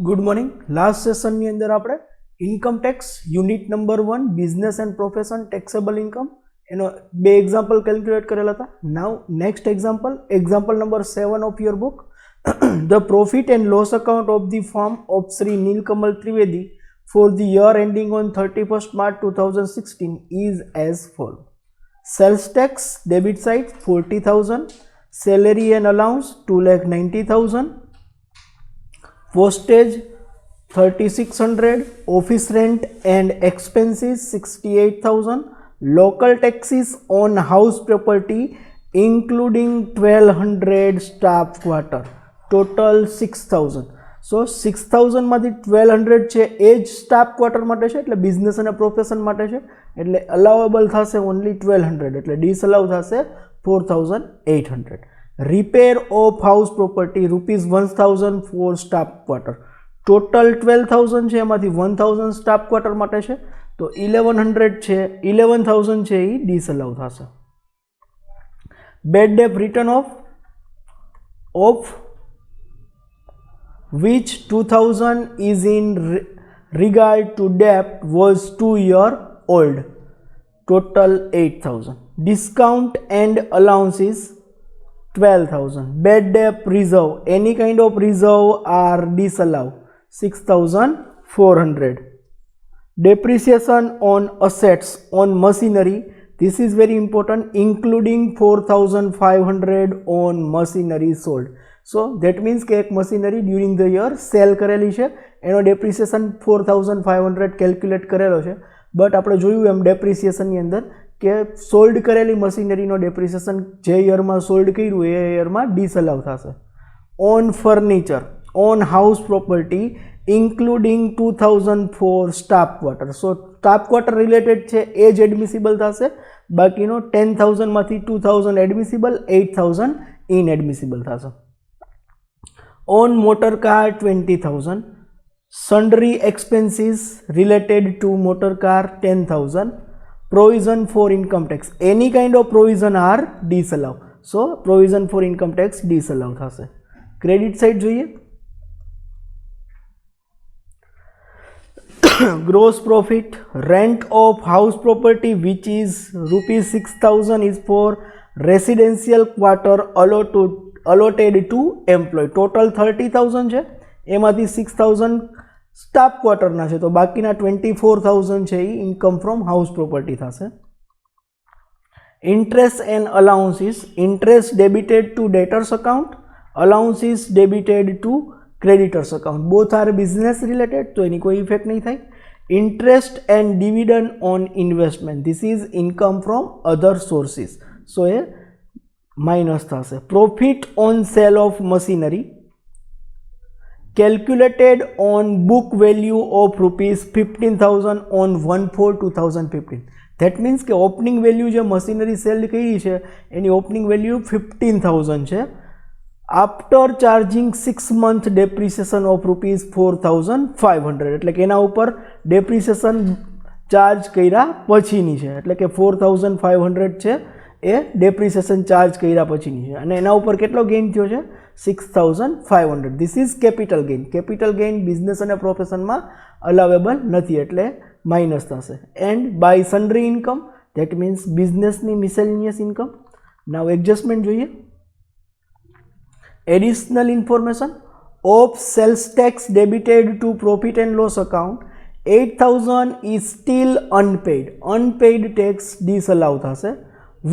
Good morning. Last સેશનની અંદર આપણે income tax unit number 1 business and profession taxable income એનો બે એક્ઝામ્પલ કેલ્ક્યુલેટ કરેલા હતા. Now next example number 7 of your book. The profit and loss account of the firm of Shri Nilkamal Trivedi for the year ending on 31st March 2016 is as follows. Sales tax debit side 40,000, salary and allowance 2,90,000, postage 3,600, office rent and expenses 68,000, local taxes on house property including 1,200 staff quarter, total 6,000. સો 6,000 માંથી 1,200 છે એ જ staff quarter માટે છે, એટલે business અને profession માટે છે, એટલે અલાવેબલ થશે ઓનલી 1,200, એટલે ડિસઅલાઉ થશે 4,800. Repair of house property ₹1,000 for staff quarter, total 12,000 છે, એમાંથી 1,000 સ્ટાફ ક્વાર્ટર માટે છે, તો 11,000 છે એ ડિસઅલાઉ થશે. Bad debt return of which 2,000 is in regard to debt was 2 year old, total 8,000. Discount and allowances 12,000. Bad debt reserve, any kind of reserve are disallowed, 6,400. Depreciation on assets on machinery, this is very important, including 4,500 on machinery sold. So that means કે એક machinery during the year cell કરેલી છે, એનો depreciation 4,500 calculate કરેલો છે. But આપણે જોયું એમ ડેપ્રિસિએશનની અંદર કે સોલ્ડ કરેલી મશીનરીનો ડેપ્રિસિએશન જે યરમાં સોલ્ડ કર્યું એ યરમાં ડિસઅલાઉ થશે. On furniture on house property including 2,000 for staff quarter, so staff quarter related છે એ જ એડમિસિબલ થશે, બાકીનો 10,000 માંથી 2,000 એડમિસિબલ, 8,000 ઇનએડમિસિબલ થશે. On motor car 20,000, sundry expenses related to motor car 10,000, provision for income tax, any kind of provision are disallowed, so provision for income tax disallowed થશે. Credit side જોઈએ. Gross profit, rent of house property which is ₹6,000 is for residential quarter allotted to employee, total 30,000 છે, એમાંથી 6,000 staff ક્વાર્ટરના છે, તો બાકીના 24,000 છે એ income from house property થશે. Interest and allowances, interest debited to debtors account, allowances debited to creditors account, both are business related, તો એની કોઈ ઇફેક્ટ નહીં થાય. Interest and dividend on investment, this is income from other sources, so એ minus થશે. Profit on sale of machinery calculated on book value of ₹15,000 on 1/4/2015, that means કે opening value જે machinery sale કરી છે એની opening value 15,000 છે, after charging 6 month depreciation of ₹4,500, એટલે કે એના ઉપર ડેપ્રિસિએશન ચાર્જ કર્યા પછીની છે, એટલે કે 4,500 છે એ ડેપ્રિસિએશન ચાર્જ કર્યા પછીની છે, અને એના ઉપર કેટલો ગેઇન થયો છે 6,500. This is capital gain. Capital gain business અને પ્રોફેશનમાં અલાવેબલ નથી, એટલે માઇનસ થશે. And by sundry income, that means બિઝનેસની મિસેલિનિયસ ઇન્કમ. નાવ એડજસ્ટમેન્ટ જોઈએ. Additional information of sales tax debited to profit and loss account 8,000 is still unpaid, unpaid tax disallow થશે.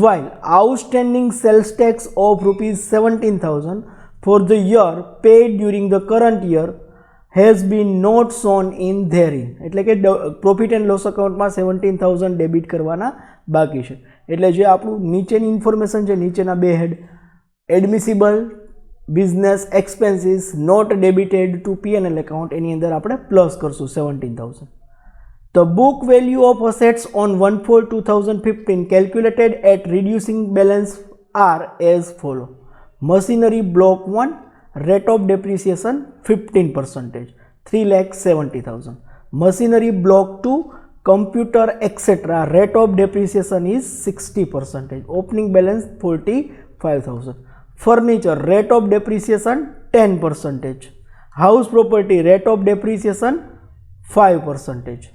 While outstanding sales tax of ₹17,000 for the year paid during the current year has been not shown in therein, એટલે કે profit and loss અકાઉન્ટમાં 17,000 debit કરવાના બાકી છે, એટલે જે આપણું નીચેની ઇન્ફોર્મેશન છે, નીચેના બે head admissible business expenses not debited to P&L account, એની અંદર આપણે પ્લસ કરશું 17,000. The book value of assets on 1/4/2015 calculated at reducing balance are as follow. Machinery block 1, rate of depreciation 15%, 3,70,000. Machinery block 2, computer etc., rate of depreciation is 60%, opening balance 45,000. Furniture, rate of depreciation 10%. House property rate of depreciation 5%.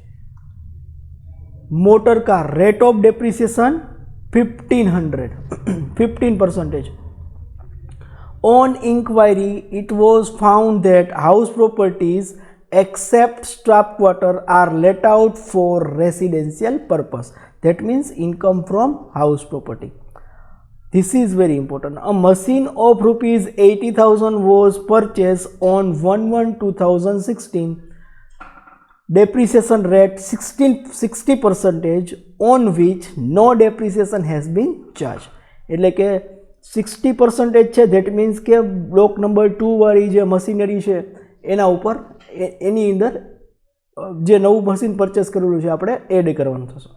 Motor car rate of depreciation 1500 15%. On inquiry, it was found that house properties except staff quarter are let out for residential purpose. That means income from house property. This is very important. A machine of rupees 80,000 was purchased on 1/1/2016. Depreciation rate 60%, on which no depreciation has been charged. એટલે કે 60% છે. That means કે block number 2 વાળી જે machinery છે એના ઉપર એની અંદર જે નવું મશીન પરચેસ કરેલું છે આપણે એડ કરવાનું થશે.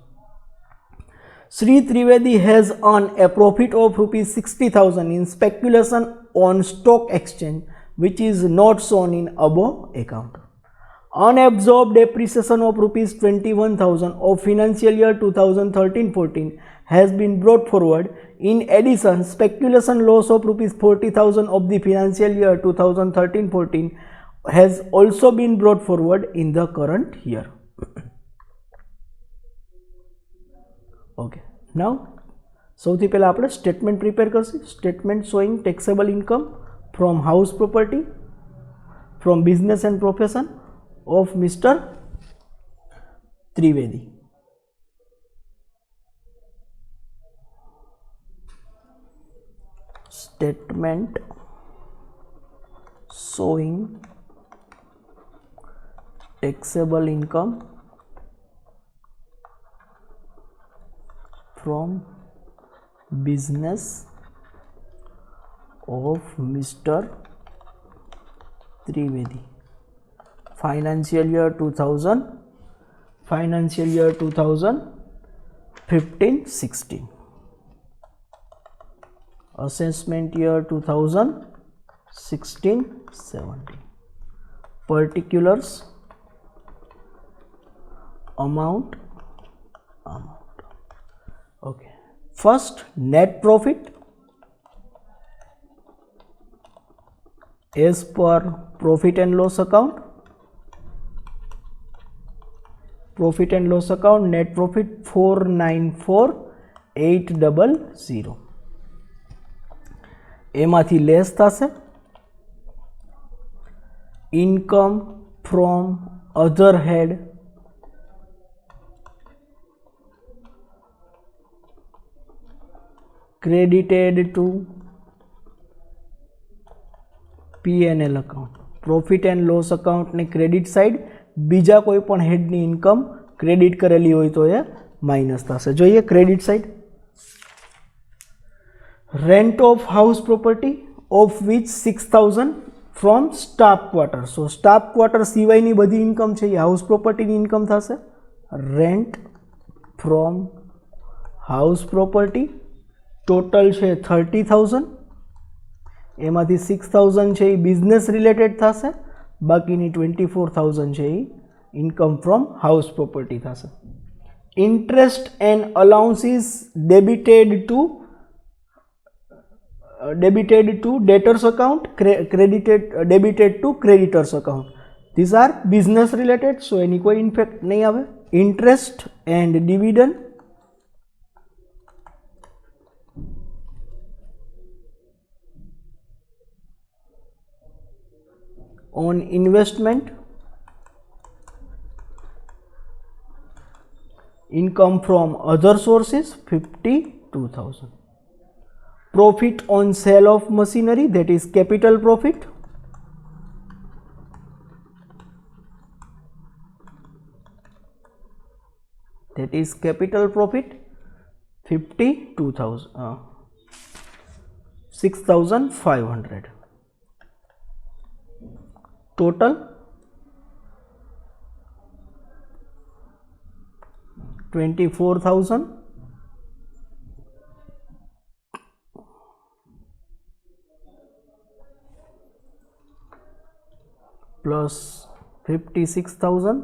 Sri Trivedi has earned a profit of rupees 60,000 in speculation on stock exchange, which is not shown in above account. Unabsorbed depreciation of rupees 21,000 of financial year 2013-14 has been brought forward. In addition, speculation loss of rupees 40,000 of the financial year 2013-14 has also been brought forward in the current year. Okay, now સૌથી પહેલા આપણે statement prepare કરશું. Statement showing taxable income from house property from business and profession of Mr. Trivedi. Statement showing taxable income from business of Mr. Trivedi. Financial year 2015-16, assessment year 2016-17, particulars, amount. Okay, first net profit as per profit and loss account. Profit and loss account, net profit 494,800. એમાંથી less થશે income from other head credited to P&L account. Profit and loss account ને credit side બીજા કોઈ પણ હેડની income credit કરેલી હોય તો એ minus થશે. જોઈએ credit side. Rent of house property of which 6,000 from staff quarter. So staff quarter સિવાયની બધી ઇન્કમ છે એ હાઉસ પ્રોપર્ટીની ઇન્કમ થશે. Rent from house property total છે 30,000. એમાંથી 6,000 છે એ બિઝનેસ રિલેટેડ થશે, બાકીની 24,000 છે એ ઇન્કમ ફ્રોમ હાઉસ પ્રોપર્ટી થશે. Interest and allowance is debited to debtors account, debited to creditors account. These are business related, so any कोई इफेक्ट नहीं आवे. Interest and dividend on investment, income from other sources 52,000. Profit on sale of machinery, that is capital profit, that is capital profit 52,000, 6,500. Total 24,000 plus 56,000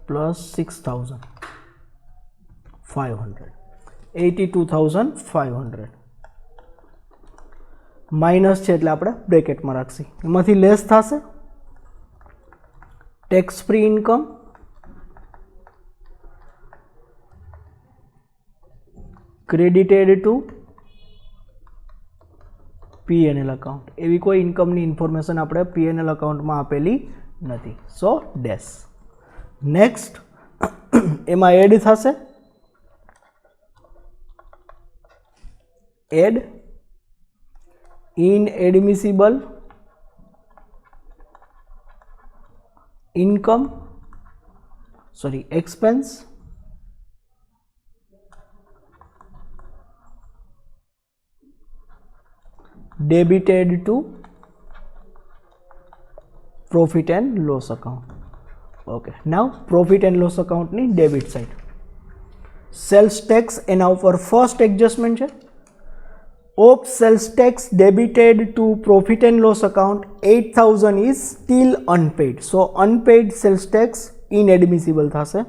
plus 6,500, 82,500. Minus है એટલે આપણે બ્રેકેટમાં રાખશી. એમાંથી less થશે tax free income credited to PNL account. એવી કોઈ ઇન્કમની ઇન્ફોર્મેશન આપણે પીએનએલ અકાઉન્ટમાં આપેલી નથી. So dash. નેક્સ્ટ એમાં એડ થશે add inadmissible income expense debited to profit and loss account. Okay, now profit and loss account ની debit side. Sales tax એના ઉપર first adjustment છે. Of sales tax debited to profit and loss account 8,000 is still unpaid. So unpaid sales tax inadmissible થશે.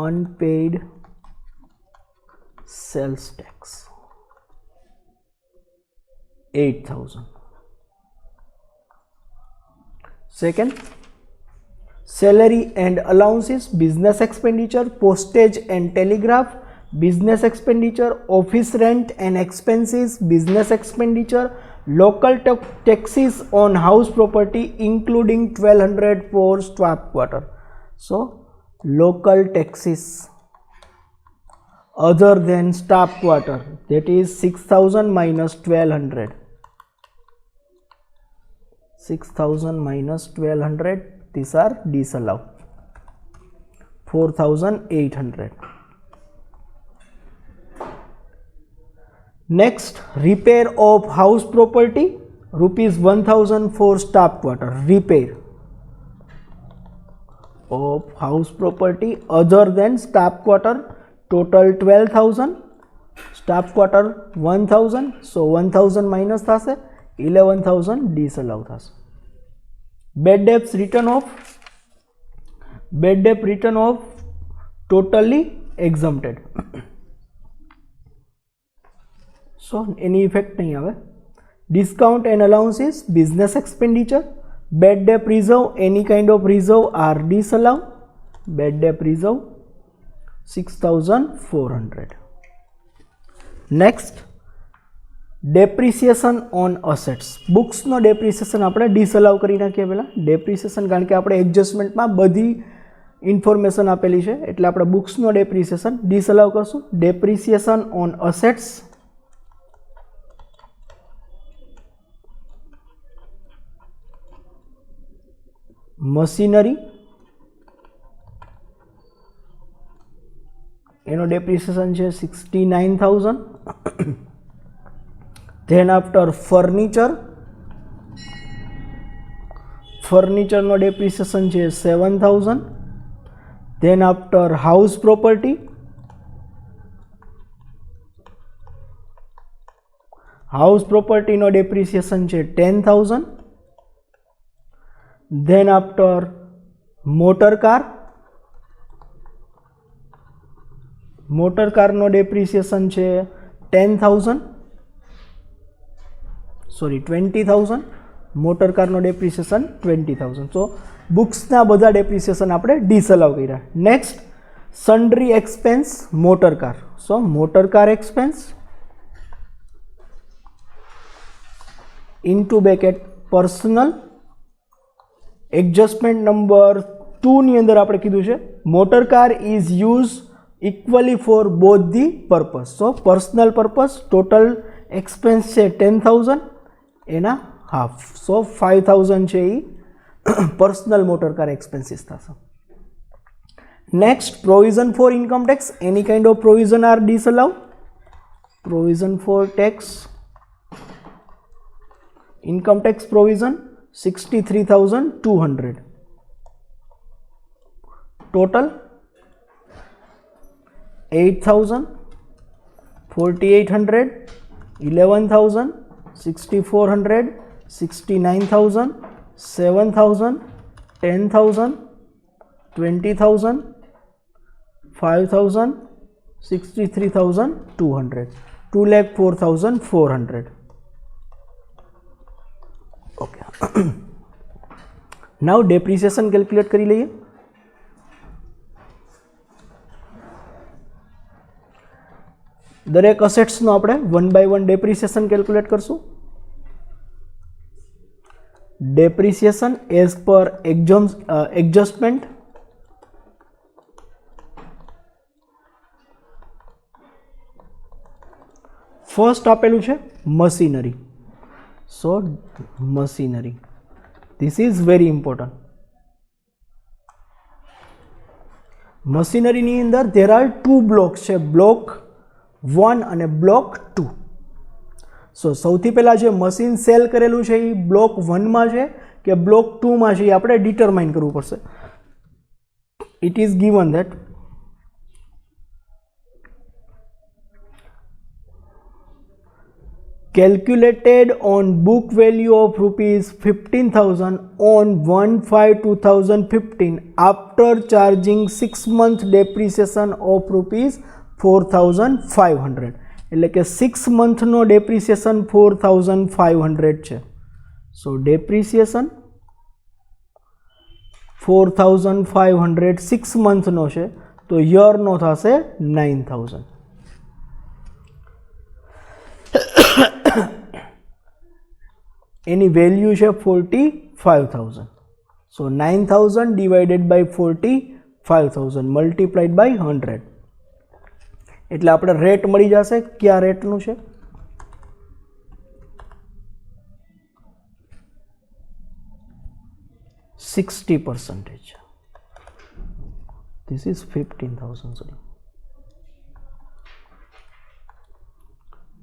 Unpaid sales tax 8,000. Second, salary and allowances, business expenditure, postage and telegraph, business expenditure, office rent and expenses, business expenditure, local taxes on house property including 1200 for staff quarter. So local taxes other than staff quarter, that is 6,000 minus 1200. 6,000 minus 1200, these are disallowed. 4,800. Next, repair of house property, rupees 1,000 for staff quarter. Repair of house property other than staff quarter, total 12,000, staff quarter 1,000, so 1,000 minus થશે, 11,000 disallow થશે. Bad debts written off, bad debt written off totally exempted. So any effect नहीं आवे. Discount and allowances, business expenditure, bad debt reserve, any kind of reserve are disallowed. Bad debt reserve 6,400. Next, depreciation on assets. Books no depreciation આપણે disallow કરી નાખીએ. પહેલા depreciation કારણ કે આપણે એડજસ્ટમેન્ટમાં બધી ઇન્ફોર્મેશન આપેલી છે એટલે આપણે બુક્સનો depreciation disallow કરશું. Depreciation on assets, મશીનરી એનો ડેપ્રિસિએશન છે 69,000. ધેન આફ્ટર ફર્નિચરનો ડેપ્રિસિએશન છે 7,000. ધેન આફ્ટર હાઉસ પ્રોપર્ટીનો ડેપ્રિસિએશન છે 10,000. Then after motor car નો depreciation છે 10,000, sorry 20,000. મોટર કારનો depreciation 20,000. So બુક્સના બધા depreciation આપણે disallow કર્યા. Next, sundry expense motor car. So motor car expense into bracket personal. Adjustment number 2 ની અંદર આપણે કીધું છે motor car is use equally for both the purpose. So personal purpose total expense છે 10,000 એના હાફ. સો 5,000 છે એ પર્સનલ મોટર કાર એક્સપેન્સીસ થશે. Next, provision for income tax, એની kind of provision are disallowed. Provision for tax, income tax provision 63,200. Total 8,000, 4,800, 11,000, 6,400, 69,000, 7,000, 10,000, 20,000, 5,000, 63,200. 2,04,400. Now depreciation calculate કરી લઈએ. દરેક અસેટ્સનો આપણે 1 by 1 ડેપ્રિસિએશન કેલ્ક્યુલેટ કરશું. Depreciation as per adjustment. First આપેલું છે machinery. So machinery, this is very important. મશીનરીની અંદર ધેર આર 2 બ્લોક્સ છે, બ્લોક 1 અને બ્લોક 2. સો સૌથી પહેલાં જે મશીન સેલ કરેલું છે એ બ્લોક 1માં છે કે બ્લોક 2માં છે એ આપણે ડિટરમાઇન કરવું પડશે. It is given that calculated on book value of rupees 15,000 on 1/5/2015 after charging 6 month depreciation of rupees 4,500. એટલે કે 6 મંથનો ડેપ્રિસિએશન 4,500 છે. સો ડેપ્રિસિએશન 4,500 6 મંથનો છે તો યરનો થશે 9,000. એની વેલ્યુ છે 45,000. સો 9,000 ડિવાઇડેડ બાય 45,000 મલ્ટીપ્લાઇડ બાય 100 એટલે આપણે રેટ મળી જશે. કયા રેટનું છે? %60%. This is 15,000. Sorry.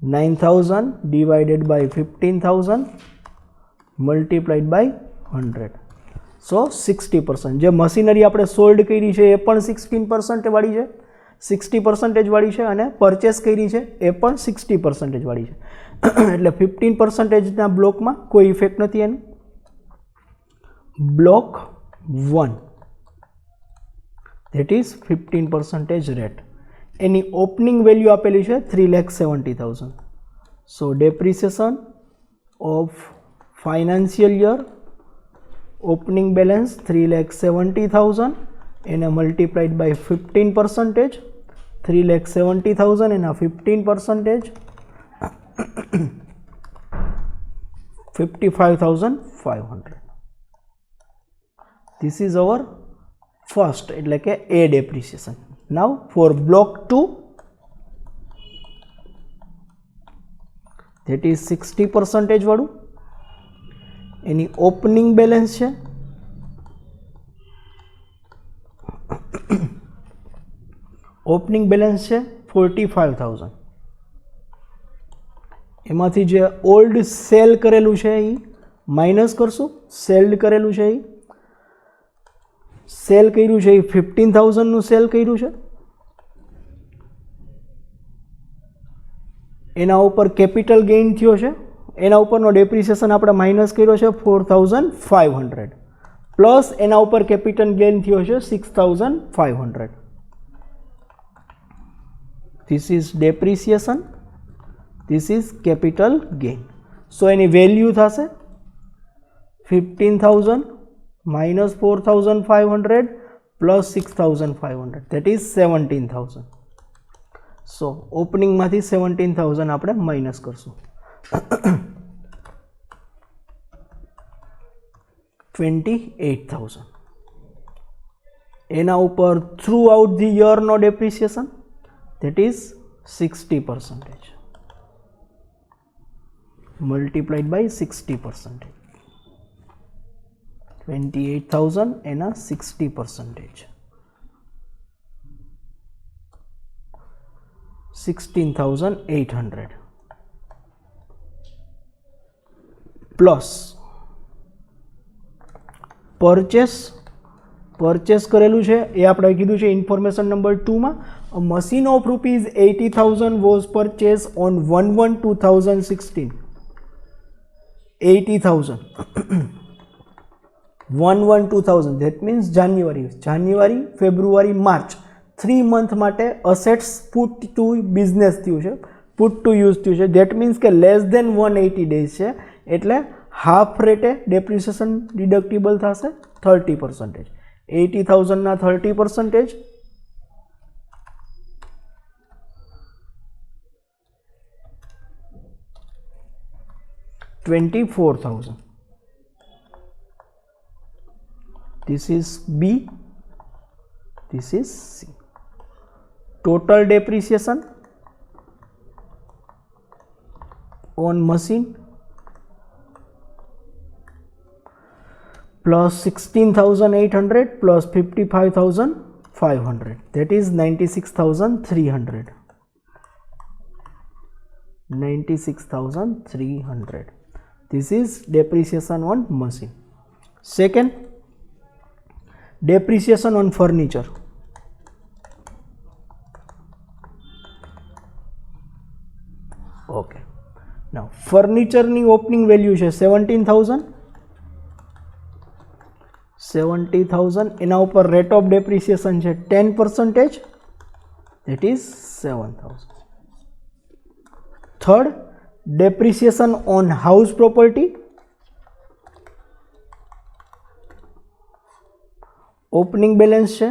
9,000 divided by 15,000 multiplied by 100. So 60%. જે મશીનરી આપણે સોલ્ડ કરી છે એ પણ 16% વાળી છે, 60% વાળી છે, અને પરચેસ કરી છે એ પણ 60% વાળી છે. એટલે 15%ના બ્લોકમાં કોઈ ઇફેક્ટ નથી એનું. Block 1 that is 15% rate. એની ઓપનિંગ વેલ્યુ આપેલી છે 3,70,000. So depreciation of financial year opening balance 3,70,000 એને મલ્ટીપ્લાઇડ બાય 15%. 3,70,000 એના 15% 55,500. This is our first એટલે કે A depreciation. Now for block 2 that is 60% વાળું એની ઓપનિંગ બેલેન્સ છે ઓપનિંગ બેલેન્સ છે 45,000. એમાંથી જે ઓલ્ડ સેલ કરેલું છે એ માઇનસ કરશું. સેલ્ડ કરેલું છે એ સેલ કર્યું છે એ 15,000નું સેલ કર્યું છે. એના ઉપર કેપિટલ ગેઇન થયો છે, એના ઉપરનો ડેપ્રિસિએશન આપણે માઇનસ કર્યો છે 4,500 પ્લસ એના ઉપર કેપિટલ ગેઇન થયો છે 6,500. This is depreciation, this is capital gain. So any value થશે 15,000 minus 4,500 plus 6,500 that is 17,000. So opening માંથી 17,000 આપણે માઇનસ કરશું. 28,000 એના ઉપર થ્રુ આઉટ ધી યર નો depreciation that is 60% multiplied by 60%. 28,000 એના 60% 16,800 પ્લસ પરચેસ કરેલું છે એ આપણે કીધું છે ઇન્ફોર્મેશન નંબર 2 માં. A machine of rupees 80,000 was purchased on 1/1/2016. 80,000 1/1/2000 that means January February March 3 month માટે અસેટ્સ પુટ ટુ બિઝનેસ થયું છે, પુટ ટુ યુઝ થયું છે. ધેટ મીન્સ કે લેસ દેન 180 ડેઝ છે એટલે हाफ रेटे डेप्रिसिएशन डिडक्टिबल थशे 30%। 80,000 ना 30% 24,000. This is B, this is C. Total depreciation on machine plus 16,800 plus 55,500, that is 96,300. 96,300. This is depreciation on machine. Second, depreciation on furniture. Okay. Now furniture ni opening value છે 17,000. 70,000 એના ઉપર rate of depreciation છે 10%, that is 7,000. Third, depreciation on house property. Opening balance છે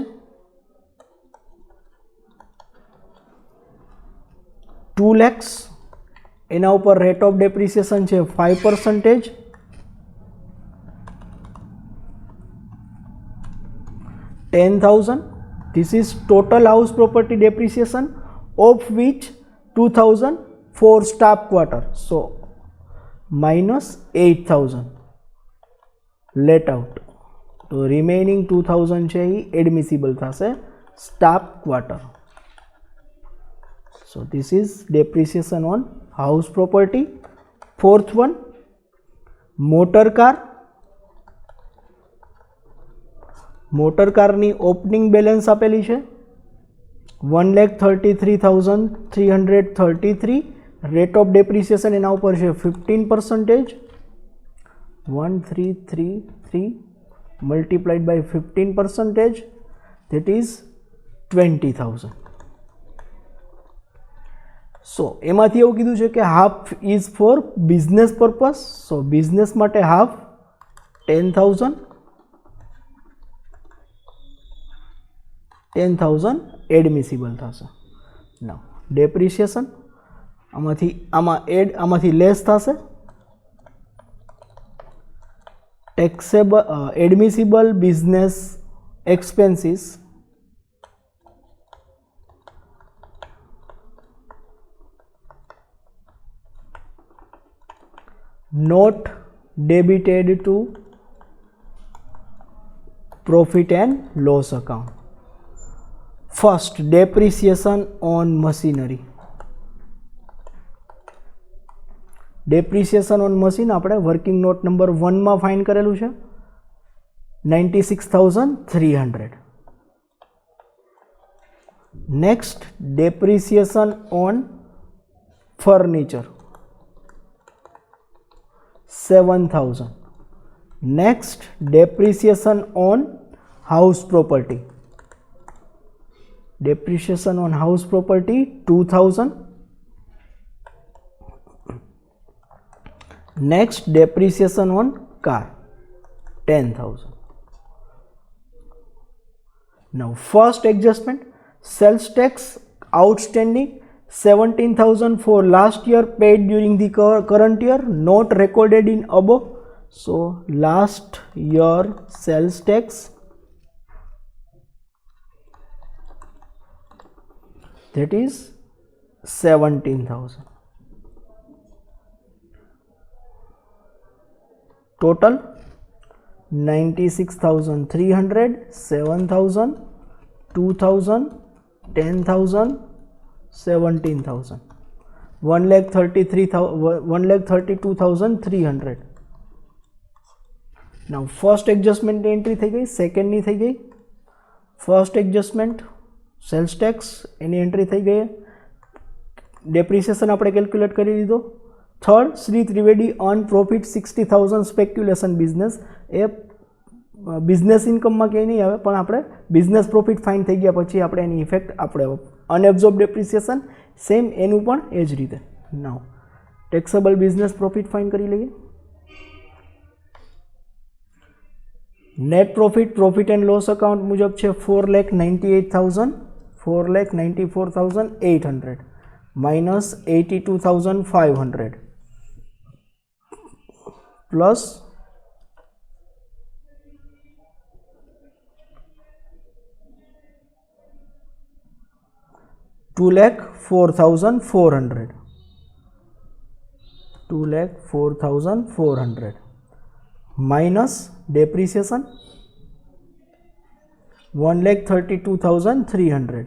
2 lakhs એના ઉપર rate of depreciation છે 5%. 10,000. This is total house property depreciation, of which 2,000 for staff quarter, so minus 8,000 let out, तो remaining 2,000 છે એ admissible થશે staff quarter. So this is depreciation on house property. Fourth one, motor car. Motor કારની opening balance આપેલી છે 1,33,333. Rate of depreciation એના ઉપર છે 15%. 1333 multiplied by 15%, that is 20,000. સો એમાંથી એવું કીધું છે કે half is four business purpose, so business માટે હાફ 10,000 એડમિસિબલ થશે. નાઉ ડેપ્રિસિએશન આમાંથી લેસ થશે. Taxable admissible business expenses not debited to profit and loss account. First, depreciation on machinery. Depreciation on machine આપણે વર્કિંગ નોટ નંબર 1 માં find કરેલું છે 96,300. Next, depreciation on furniture 7,000. Next, depreciation on house property. Depreciation on house property 2,000. Next, depreciation on car 10,000. Now first adjustment, sales tax outstanding 17,000 for last year paid during the current year, not recorded in above. So last year sales tax that is 17,000. Total 96,300, 7,000, 2,000, 10,000, 17,000, 1,32,300. Now first adjustment entry થઈ ગઈ, second ની થઈ ગઈ. First adjustment sales tax એની entry થઈ ગઈ, depreciation આપણે calculate કરી લીધો. Third, Shri Trivedi earn profit 60,000 speculation business, એ બિઝનેસ ઇન્કમમાં ક્યાંય નહીં આવે, પણ આપણે બિઝનેસ પ્રોફિટ ફાઇન થઈ ગયા પછી આપણે એની ઇફેક્ટ આપણે અનએબ્ઝોર્બ ડેપ્રિસિએશન સેમ એનું પણ એ જ રીતે. નાઉ ટેક્સેબલ બિઝનેસ પ્રોફિટ ફાઇન કરી લઈએ. Net profit and loss account मुजब है 4,98,494,800 minus 82,500 plus 2,04,400 minus depreciation 1,32,300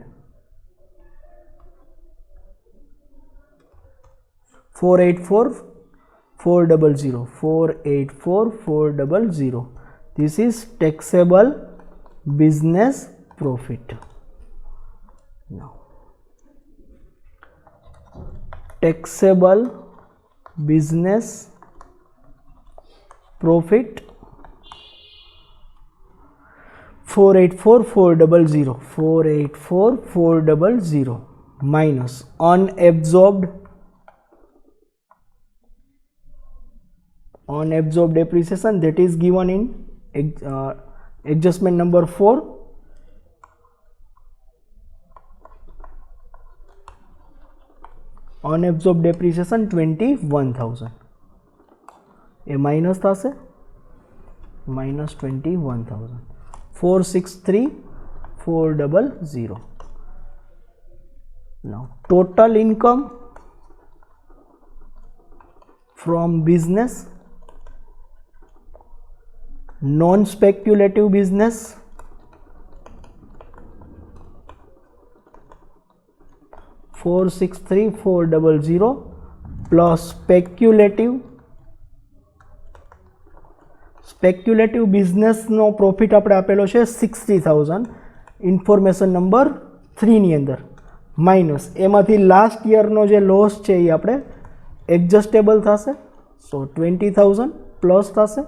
484,400 this is taxable business profit. Now taxable business profit 484,400 minus unabsorbed depreciation that is given in adjustment number 4. Unabsorbed depreciation 21,000 A minus थशे minus 21,000 463,400. Now total income from business, non-speculative business, $463,400 plus speculative business नो profit આપણે આપેલો છે 60,000 information number 3 ની અંદર minus એમાંથી last યરનો જે loss છે એ આપણે એડજસ્ટેબલ થશે સો 20,000 પ્લસ થશે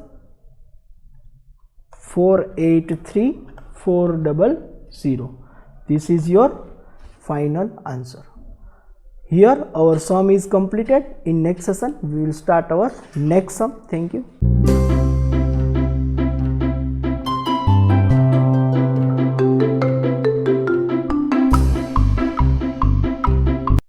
483,400. This is your final answer. Here our sum is completed. In next session we will start our next sum. Thank you.